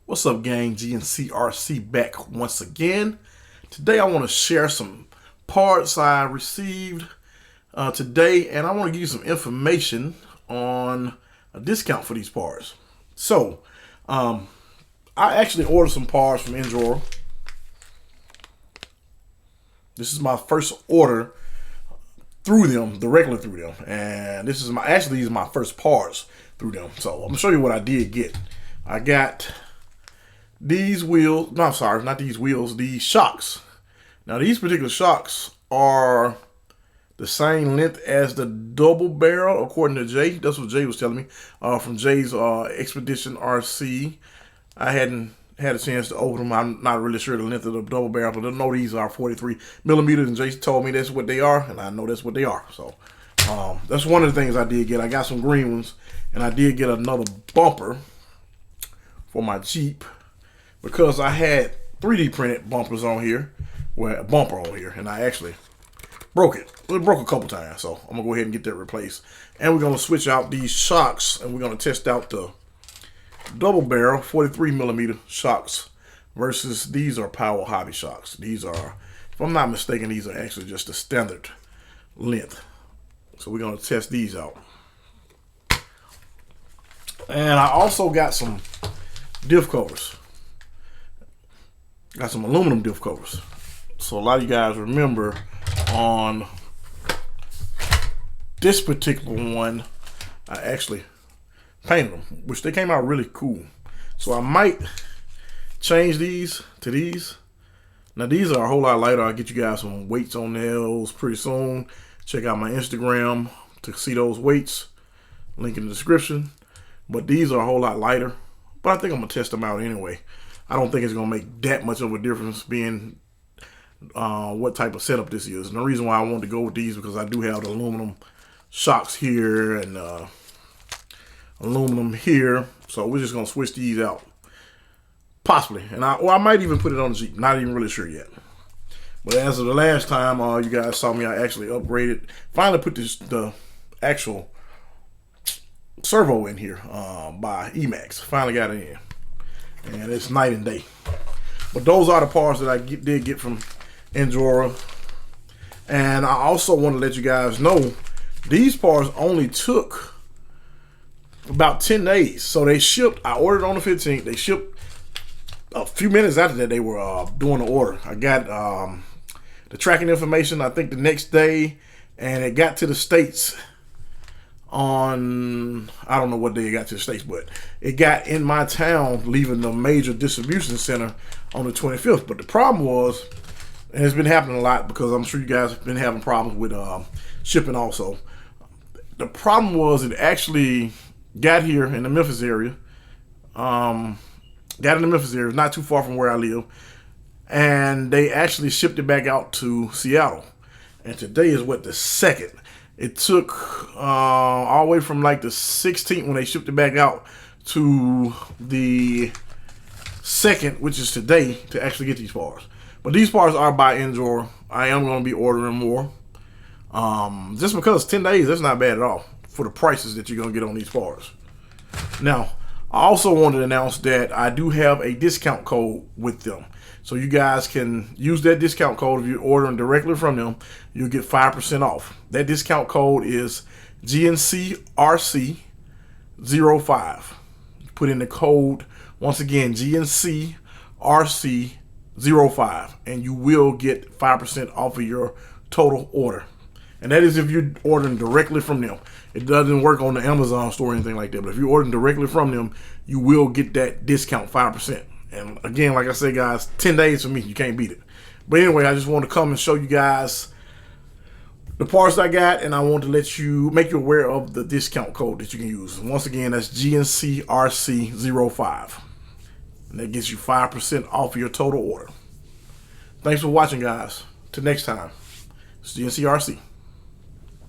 What's up, gang? GNCRC back once again. Today I want to share some parts I received today, and I want to give you some information on a discount for these parts. So, I actually ordered some parts from Injora. This is my first order through them, directly through them, and these are my first parts through them. So I'm gonna show you what I did get. I got these wheels, no, I'm sorry, not these wheels, these shocks. Now these particular shocks are the same length as the double barrel, according to Jay. That's what Jay was telling me, from Jay's Expedition RC. I hadn't had a chance to open them. I'm not really sure the length of the double barrel, but I know these are 43 millimeters, and Jay told me that's what they are, and I know that's what they are. So that's one of the things I did get. I got some green ones, and I did get another bumper for my Jeep, because I had 3D printed bumpers on here, a bumper on here, and I actually broke it. It broke a couple times, so I'm gonna go ahead and get that replaced. And we're gonna switch out these shocks, and we're gonna test out the double barrel 43 millimeter shocks versus these are Power Hobby shocks. These are, if I'm not mistaken, these are actually just the standard length. So we're gonna test these out. And I also got some diff covers. Got some aluminum diff covers. So a lot of you guys remember on this particular one, I actually painted them, which they came out really cool. So I might change these to these. Now these are a whole lot lighter. I'll get you guys some weights on those pretty soon. Check out my Instagram to see those weights. Link in the description. But these are a whole lot lighter. But I think I'm gonna test them out anyway. I don't think it's gonna make that much of a difference being what type of setup this is. And the reason why I wanted to go with these because I do have the aluminum shocks here and aluminum here. So we're just gonna switch these out. Possibly. And I might even put it on the Jeep. Not even really sure yet. But as of the last time you guys saw me, I actually upgraded. Finally put the actual servo in here by Emax. Finally got it in. And it's night and day. But those are the parts that I did get from Injora. And I also want to let you guys know these parts only took about 10 days. So they shipped, I ordered on the 15th. They shipped a few minutes after that. They were doing the order. I got the tracking information, I think, the next day. And it got to the States on, I don't know what day it got to the States, but it got in my town, leaving the major distribution center on the 25th. But the problem was, and it's been happening a lot because I'm sure you guys have been having problems with shipping also. The problem was it actually got here in the Memphis area. Got in the Memphis area, not too far from where I live. And they actually shipped it back out to Seattle. And today is what, the 2nd. It took all the way from like the 16th when they shipped it back out to the 2nd, which is today, to actually get these parts. But these parts are by Injora. I am going to be ordering more. Just because 10 days, that's not bad at all for the prices that you're going to get on these parts. Now, I also wanted to announce that I do have a discount code with them. So you guys can use that discount code. If you're ordering directly from them, you'll get 5% off. That discount code is GNCRC05. Put in the code, once again, GNCRC05, and you will get 5% off of your total order. And that is if you're ordering directly from them. It doesn't work on the Amazon store or anything like that. But if you're ordering directly from them, you will get that discount 5%. And again, like I said, guys, 10 days for me, you can't beat it. But anyway, I just want to come and show you guys the parts I got, and I want to make you aware of the discount code that you can use. And once again, that's GNCRC05. And that gets you 5% off your total order. Thanks for watching, guys. Till next time, it's GNCRC.